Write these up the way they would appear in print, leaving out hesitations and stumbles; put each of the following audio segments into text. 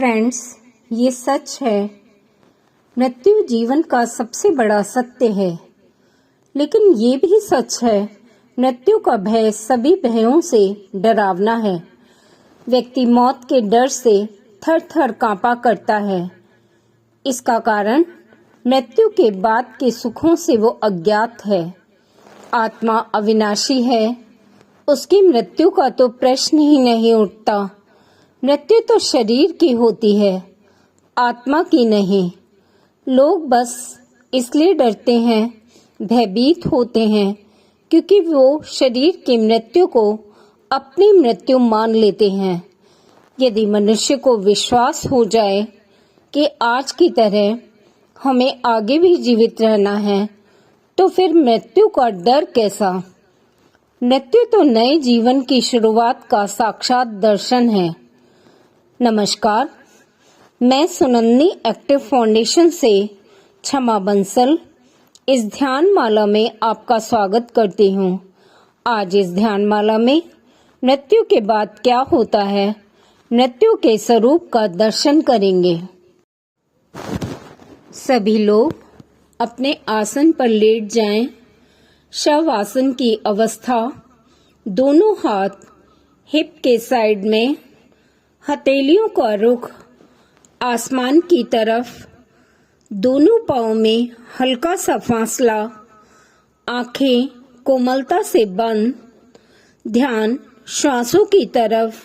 Friends, ये सच है, मृत्यु जीवन का सबसे बड़ा सत्य है। लेकिन ये भी सच है, मृत्यु का भय सभी भयों से डरावना है। व्यक्ति मौत के डर से थर थर कांपा करता है। इसका कारण मृत्यु के बाद के सुखों से वो अज्ञात है। आत्मा अविनाशी है, उसकी मृत्यु का तो प्रश्न ही नहीं उठता। मृत्यु तो शरीर की होती है, आत्मा की नहीं। लोग बस इसलिए डरते हैं, भयभीत होते हैं, क्योंकि वो शरीर की मृत्यु को अपनी मृत्यु मान लेते हैं। यदि मनुष्य को विश्वास हो जाए कि आज की तरह हमें आगे भी जीवित रहना है, तो फिर मृत्यु का डर कैसा। मृत्यु तो नए जीवन की शुरुआत का साक्षात दर्शन है। नमस्कार, मैं सुनंदी एक्टिव फाउंडेशन से क्षमा बंसल इस ध्यान माला में आपका स्वागत करती हूँ। आज इस ध्यान माला में मृत्यु के बाद क्या होता है, मृत्यु के स्वरूप का दर्शन करेंगे। सभी लोग अपने आसन पर लेट जाएं। शव आसन की अवस्था, दोनों हाथ हिप के साइड में, हथेलियों का रुख आसमान की तरफ, दोनों पांव में हल्का सा फासला, आंखें कोमलता से बंद, ध्यान श्वासों की तरफ।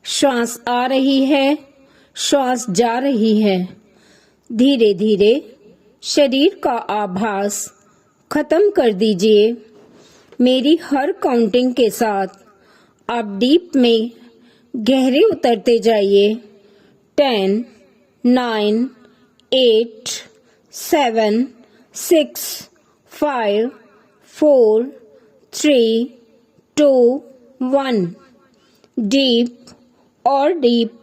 श्वास आ रही है, श्वास जा रही है। धीरे धीरे शरीर का आभास खत्म कर दीजिए। मेरी हर काउंटिंग के साथ आप डीप में गहरे उतरते जाइए। 10, 9, 8, 7, 6, 5, 4, 3, 2, 1। डीप और डीप।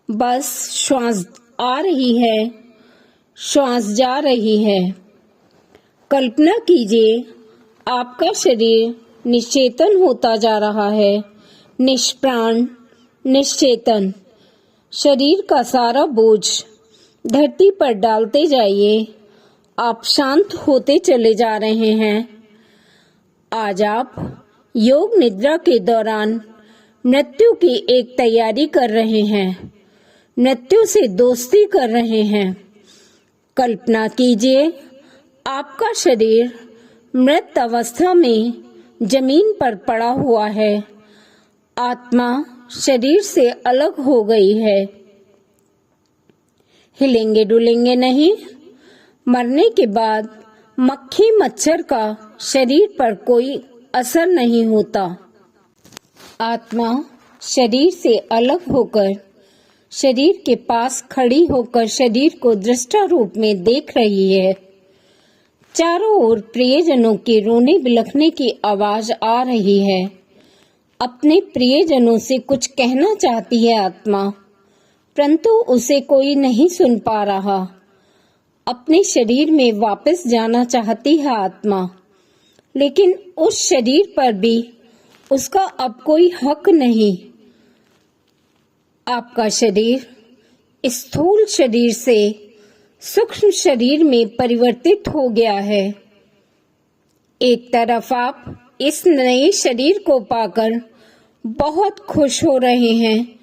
बस श्वास आ रही है, श्वास जा रही है। कल्पना कीजिए, आपका शरीर निश्चेतन होता जा रहा है, निष्प्राण, निश्चेतन। शरीर का सारा बोझ धरती पर डालते जाइए। आप शांत होते चले जा रहे हैं। आज आप योग निद्रा के दौरान मृत्यु की एक तैयारी कर रहे हैं, मृत्यु से दोस्ती कर रहे हैं। कल्पना कीजिए, आपका शरीर मृत अवस्था में जमीन पर पड़ा हुआ है। आत्मा शरीर से अलग हो गई है। हिलेंगे डुलेंगे नहीं। मरने के बाद मक्खी मच्छर का शरीर पर कोई असर नहीं होता। आत्मा शरीर से अलग होकर, शरीर के पास खड़ी होकर शरीर को दृष्टा रूप में देख रही है। चारों ओर प्रियजनों के रोने बिलखने की आवाज आ रही है। अपने प्रियजनों से कुछ कहना चाहती है आत्मा, परंतु उसे कोई नहीं सुन पा रहा। अपने शरीर में वापस जाना चाहती है आत्मा, लेकिन उस शरीर पर भी उसका अब कोई हक नहीं। आपका शरीर स्थूल शरीर से सूक्ष्म शरीर में परिवर्तित हो गया है। एक तरफ आप इस नए शरीर को पाकर बहुत खुश हो रहे हैं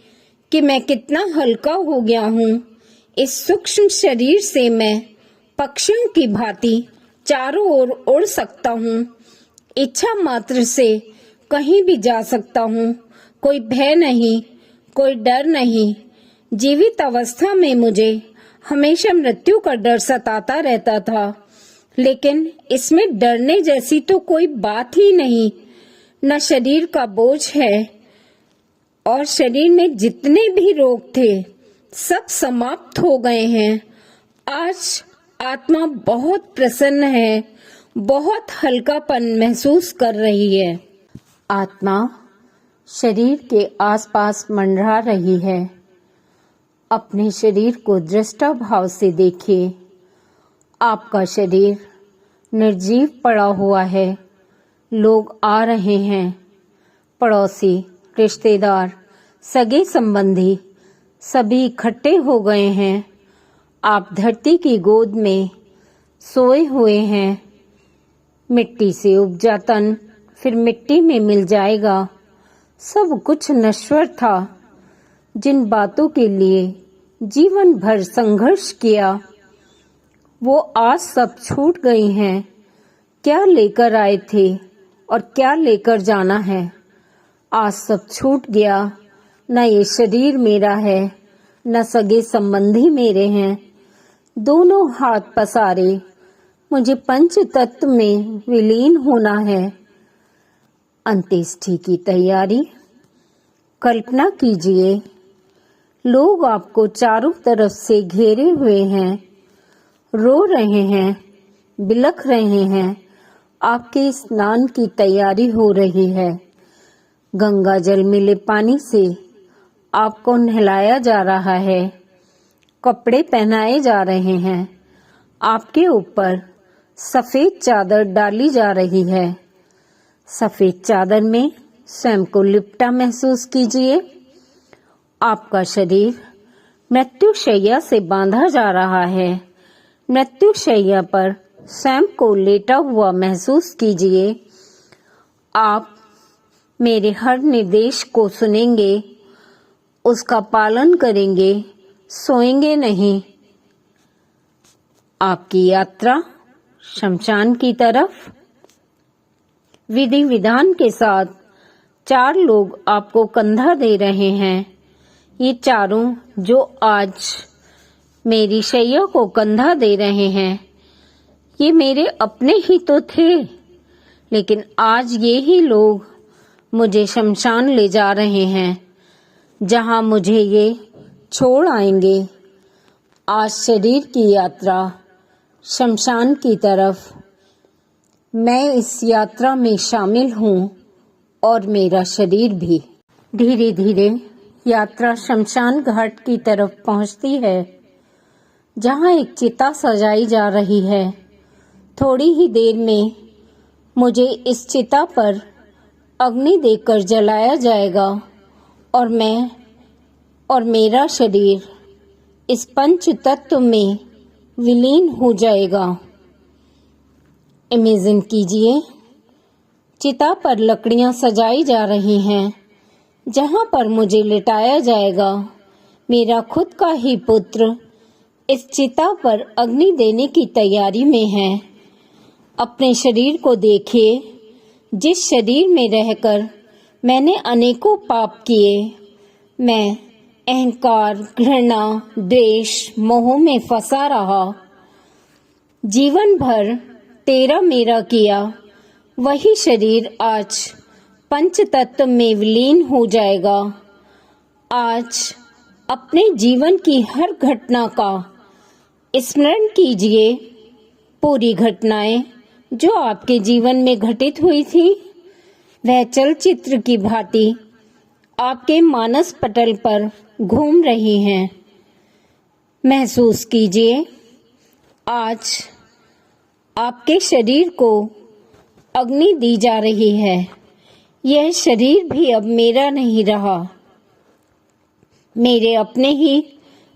कि मैं कितना हल्का हो गया हूँ। इस सूक्ष्म शरीर से मैं पक्षियों की भांति चारों ओर उड़ सकता हूँ। इच्छा मात्र से कहीं भी जा सकता हूँ। कोई भय नहीं, कोई डर नहीं। जीवित अवस्था में मुझे हमेशा मृत्यु का डर सताता रहता था, लेकिन इसमें डरने जैसी तो कोई बात ही नहीं। न शरीर का बोझ है, और शरीर में जितने भी रोग थे सब समाप्त हो गए हैं। आज आत्मा बहुत प्रसन्न है, बहुत हल्कापन महसूस कर रही है। आत्मा शरीर के आसपास मंडरा रही है। अपने शरीर को दृष्टा भाव से देखिए। आपका शरीर निर्जीव पड़ा हुआ है। लोग आ रहे हैं, पड़ोसी, रिश्तेदार, सगे संबंधी सभी इकट्ठे हो गए हैं। आप धरती की गोद में सोए हुए हैं। मिट्टी से उपजा तन फिर मिट्टी में मिल जाएगा। सब कुछ नश्वर था। जिन बातों के लिए जीवन भर संघर्ष किया वो आज सब छूट गई हैं। क्या लेकर आए थे और क्या लेकर जाना है, आज सब छूट गया। न ये शरीर मेरा है, न सगे संबंधी मेरे हैं। दोनों हाथ पसारे मुझे पंच तत्व में विलीन होना है। अंत्येष्टि की तैयारी। कल्पना कीजिए, लोग आपको चारों तरफ से घेरे हुए हैं, रो रहे हैं, बिलख रहे हैं। आपके स्नान की तैयारी हो रही है। गंगा जल मिले पानी से आपको नहलाया जा रहा है, कपड़े पहनाए जा रहे हैं, आपके ऊपर सफेद चादर डाली जा रही है। सफेद चादर में स्वयं को लिपटा महसूस कीजिए। आपका शरीर मृत्युशैया से बांधा जा रहा है। मृत्युशैया पर स्वयं को लेटा हुआ महसूस कीजिए। आप मेरे हर निर्देश को सुनेंगे, उसका पालन करेंगे, सोएंगे नहीं। आपकी यात्रा शमशान की तरफ। विधि विधान के साथ 4 लोग आपको कंधा दे रहे हैं। ये चारों जो आज मेरी शैया को कंधा दे रहे हैं, ये मेरे अपने ही तो थे, लेकिन आज ये ही लोग मुझे शमशान ले जा रहे हैं, जहां मुझे ये छोड़ आएंगे। आज शरीर की यात्रा शमशान की तरफ। मैं इस यात्रा में शामिल हूँ और मेरा शरीर भी। धीरे धीरे यात्रा शमशान घाट की तरफ पहुँचती है, जहाँ एक चिता सजाई जा रही है। थोड़ी ही देर में मुझे इस चिता पर अग्नि देकर जलाया जाएगा और मैं और मेरा शरीर इस पंच तत्व में विलीन हो जाएगा। इमेजिन कीजिए, चिता पर लकड़ियां सजाई जा रही हैं, जहां पर मुझे लिटाया जाएगा। मेरा खुद का ही पुत्र इस चिता पर अग्नि देने की तैयारी में है। अपने शरीर को देखिए, जिस शरीर में रहकर मैंने अनेकों पाप किए। मैं अहंकार, घृणा, द्वेष, मोह में फंसा रहा। जीवन भर तेरा मेरा किया। वही शरीर आज पंच तत्व में विलीन हो जाएगा। आज अपने जीवन की हर घटना का स्मरण कीजिए। पूरी घटनाएं जो आपके जीवन में घटित हुई थी, वह चलचित्र की भांति आपके मानस पटल पर घूम रही हैं। महसूस कीजिए, आज आपके शरीर को अग्नि दी जा रही है। यह शरीर भी अब मेरा नहीं रहा। मेरे अपने ही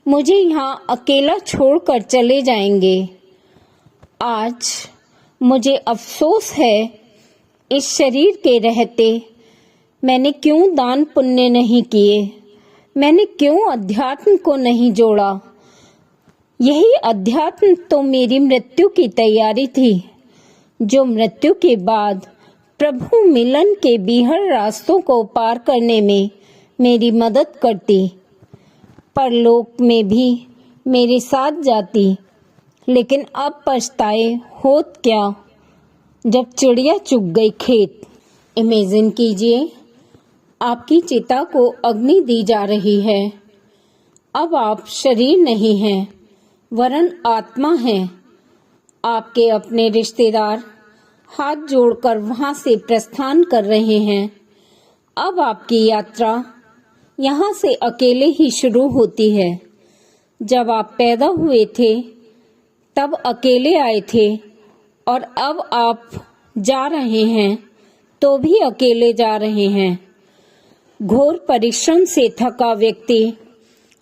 मुझे यहाँ अकेला छोड़कर चले जाएंगे। आज मुझे अफसोस है, इस शरीर के रहते मैंने क्यों दान पुण्य नहीं किए, मैंने क्यों अध्यात्म को नहीं जोड़ा। यही अध्यात्म तो मेरी मृत्यु की तैयारी थी, जो मृत्यु के बाद प्रभु मिलन के बीहड़ रास्तों को पार करने में मेरी मदद करती, परलोक में भी मेरे साथ जाती। लेकिन अब पछताए होत क्या, जब चिड़िया चुग गई खेत। इमेजिन कीजिए, आपकी चिता को अग्नि दी जा रही है। अब आप शरीर नहीं हैं, वरन आत्मा हैं। आपके अपने रिश्तेदार हाथ जोड़कर वहां से प्रस्थान कर रहे हैं। अब आपकी यात्रा यहाँ से अकेले ही शुरू होती है। जब आप पैदा हुए थे तब अकेले आए थे, और अब आप जा रहे हैं तो भी अकेले जा रहे हैं। घोर परिश्रम से थका व्यक्ति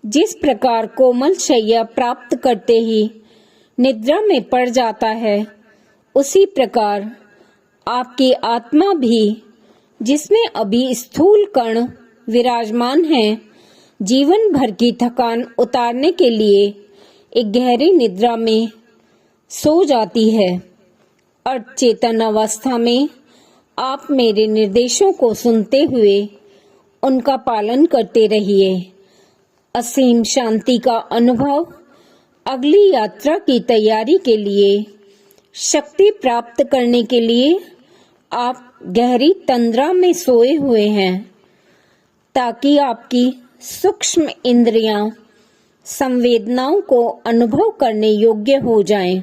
जिस प्रकार कोमल शैया प्राप्त करते ही निद्रा में पड़ जाता है, उसी प्रकार आपकी आत्मा भी, जिसमें अभी स्थूल कण विराजमान हैं, जीवन भर की थकान उतारने के लिए एक गहरी निद्रा में सो जाती है। अर्ध चेतन अवस्था में आप मेरे निर्देशों को सुनते हुए उनका पालन करते रहिए। असीम शांति का अनुभव अगली यात्रा की तैयारी के लिए, शक्ति प्राप्त करने के लिए आप गहरी तंद्रा में सोए हुए हैं, ताकि आपकी सूक्ष्म इंद्रियां संवेदनाओं को अनुभव करने योग्य हो जाएं।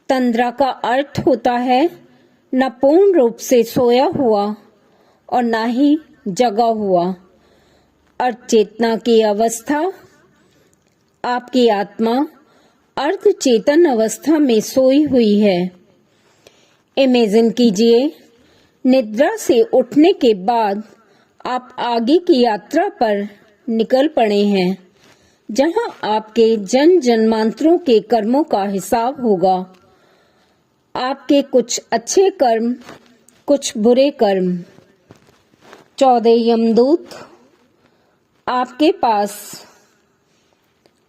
तंद्रा का अर्थ होता है न पूर्ण रूप से सोया हुआ और न ही जगा हुआ। अर्ध चेतना की अवस्था, आपकी आत्मा अर्ध चेतन अवस्था में सोई हुई है। इमेजिन कीजिए, निद्रा से उठने के बाद आप आगे की यात्रा पर निकल पड़े हैं, जहां आपके जन्म जन्मांतरों के कर्मों का हिसाब होगा। आपके कुछ अच्छे कर्म, कुछ बुरे कर्म। 14 यमदूत आपके पास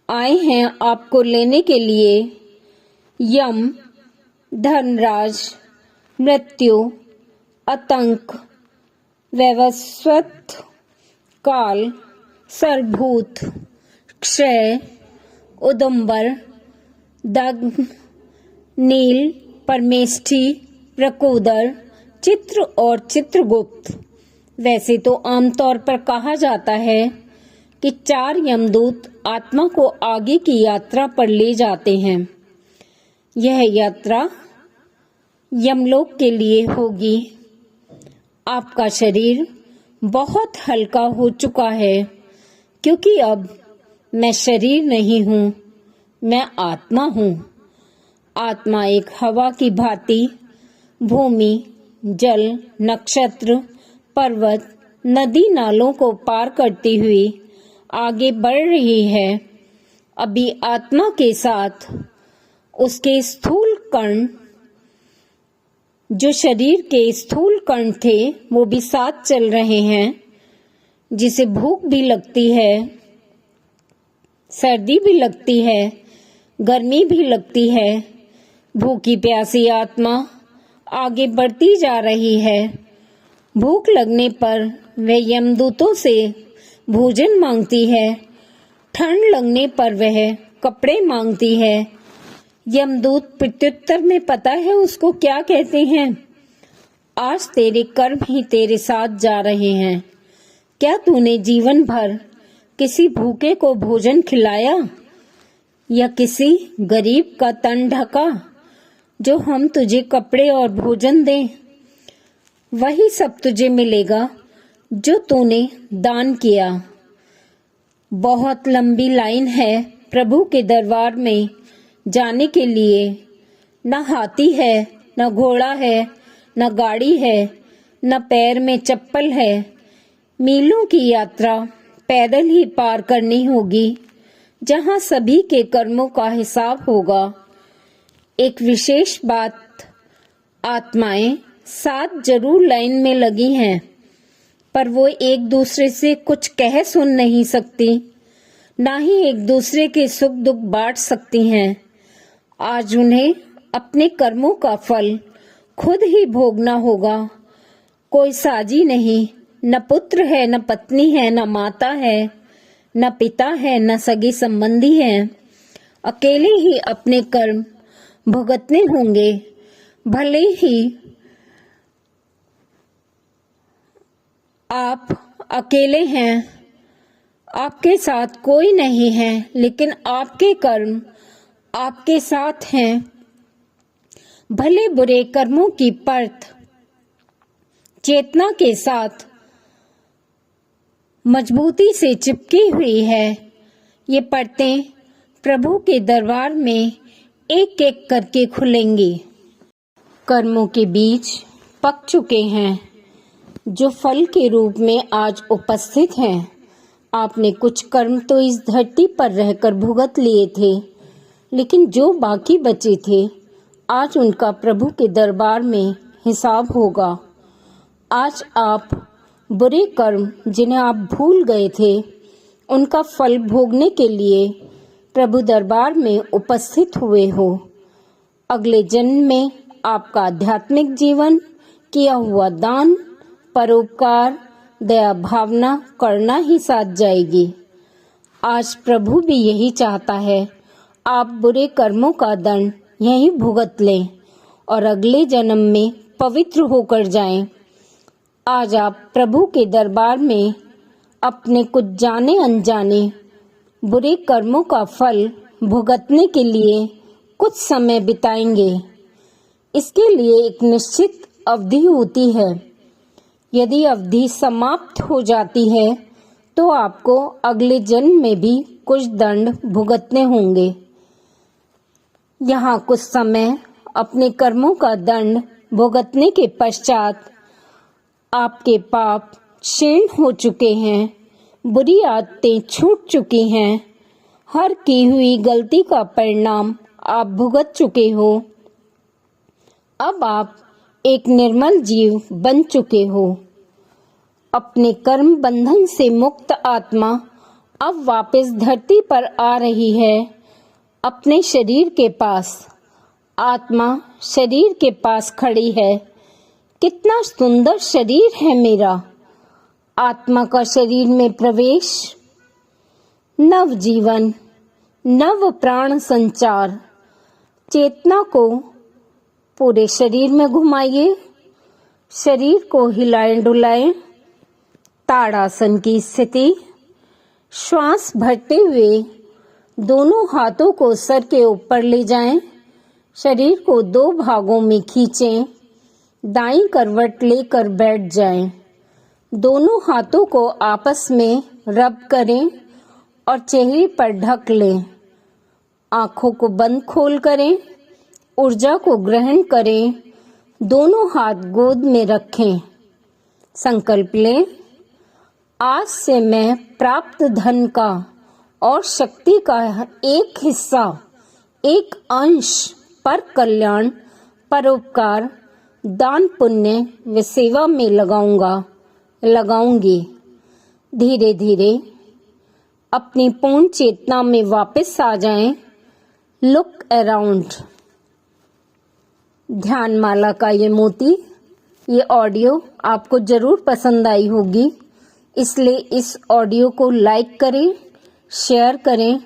आए हैं आपको लेने के लिए। यम, धनराज, मृत्यु, आतंक, वैवस्वत, काल, सरभूत, क्षय, उदुम्बर, दग्न, नील, परमेष्ठी, प्रकोदर, चित्र और चित्रगुप्त। वैसे तो आमतौर पर कहा जाता है कि 4 यमदूत आत्मा को आगे की यात्रा पर ले जाते हैं। यह यात्रा यमलोक के लिए होगी। आपका शरीर बहुत हल्का हो चुका है, क्योंकि अब मैं शरीर नहीं हूँ, मैं आत्मा हूँ। आत्मा एक हवा की भांति भूमि, जल, नक्षत्र, पर्वत, नदी नालों को पार करती हुई आगे बढ़ रही है। अभी आत्मा के साथ उसके स्थूल कण, जो शरीर के स्थूल कण थे, वो भी साथ चल रहे हैं। जिसे भूख भी लगती है, सर्दी भी लगती है, गर्मी भी लगती है। भूखी प्यासी आत्मा आगे बढ़ती जा रही है। भूख लगने पर वह यमदूतों से भोजन मांगती है। ठंड लगने पर वह कपड़े मांगती है। यमदूत प्रत्युत्तर में पता है उसको क्या कहते हैं? आज तेरे कर्म ही तेरे साथ जा रहे हैं। क्या तूने जीवन भर किसी भूखे को भोजन खिलाया या किसी गरीब का तन ढका, जो हम तुझे कपड़े और भोजन दें? वही सब तुझे मिलेगा जो तूने दान किया। बहुत लंबी लाइन है प्रभु के दरबार में जाने के लिए। न हाथी है, न घोड़ा है, न गाड़ी है, न पैर में चप्पल है। मीलों की यात्रा पैदल ही पार करनी होगी, जहां सभी के कर्मों का हिसाब होगा। एक विशेष बात, आत्माएं साथ जरूर लाइन में लगी हैं, पर वो एक दूसरे से कुछ कह सुन नहीं सकती, ना ही एक दूसरे के सुख दुख बांट सकती हैं। आज उन्हें अपने कर्मों का फल खुद ही भोगना होगा। कोई साजी नहीं, न पुत्र है, न पत्नी है, न माता है, न पिता है, न सगे संबंधी हैं। अकेले ही अपने कर्म भुगतने होंगे। भले ही आप अकेले हैं, आपके साथ कोई नहीं है, लेकिन आपके कर्म आपके साथ हैं। भले बुरे कर्मों की परत चेतना के साथ मजबूती से चिपकी हुई है। ये परतें प्रभु के दरबार में एक एक करके खुलेंगी। कर्मों के बीज पक चुके हैं, जो फल के रूप में आज उपस्थित हैं। आपने कुछ कर्म तो इस धरती पर रहकर भुगत लिए थे, लेकिन जो बाकी बचे थे आज उनका प्रभु के दरबार में हिसाब होगा। आज आप बुरे कर्म जिन्हें आप भूल गए थे उनका फल भोगने के लिए प्रभु दरबार में उपस्थित हुए हो। अगले जन्म में आपका आध्यात्मिक जीवन, किया हुआ दान, परोपकार, दया भावना करना ही साथ जाएगी। आज प्रभु भी यही चाहता है, आप बुरे कर्मों का दंड यहीं भुगत लें और अगले जन्म में पवित्र होकर जाएं। आज आप प्रभु के दरबार में अपने कुछ जाने अनजाने बुरे कर्मों का फल भुगतने के लिए कुछ समय बिताएंगे। इसके लिए एक निश्चित अवधि होती है। यदि अवधि समाप्त हो जाती है तो आपको अगले जन्म में भी कुछ दंड भुगतने होंगे। यहाँ कुछ समय अपने कर्मों का दंड भुगतने के पश्चात आपके पाप क्षीण हो चुके हैं, बुरी आदतें छूट चुकी हैं, हर की हुई गलती का परिणाम आप भुगत चुके हो। अब आप एक निर्मल जीव बन चुके हो। अपने कर्म बंधन से मुक्त आत्मा अब वापस धरती पर आ रही है, अपने शरीर के पास। आत्मा शरीर के पास खड़ी है। कितना सुंदर शरीर है मेरा। आत्मा का शरीर में प्रवेश, नव जीवन, नव प्राण संचार। चेतना को पूरे शरीर में घुमाइए, शरीर को हिलाएं डुलाएं। ताड़ासन की स्थिति। श्वास भरते हुए दोनों हाथों को सर के ऊपर ले जाएं। शरीर को 2 भागों में खींचें। दाईं करवट लेकर बैठ जाएं। दोनों हाथों को आपस में रब करें और चेहरे पर ढक लें। आंखों को बंद खोल करें। ऊर्जा को ग्रहण करें। दोनों हाथ गोद में रखें। संकल्प लें, आज से मैं प्राप्त धन का और शक्ति का एक हिस्सा, एक अंश पर कल्याण, परोपकार, दान पुण्य व सेवा में लगाऊंगी। धीरे धीरे अपनी पूर्ण चेतना में वापस आ जाएं। Look around. ध्यान माला का ये मोती, ये ऑडियो आपको जरूर पसंद आई होगी, इसलिए इस ऑडियो को लाइक करें, शेयर करें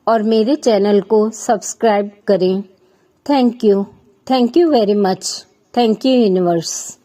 और मेरे चैनल को सब्सक्राइब करें। Thank you very much. Thank you universe.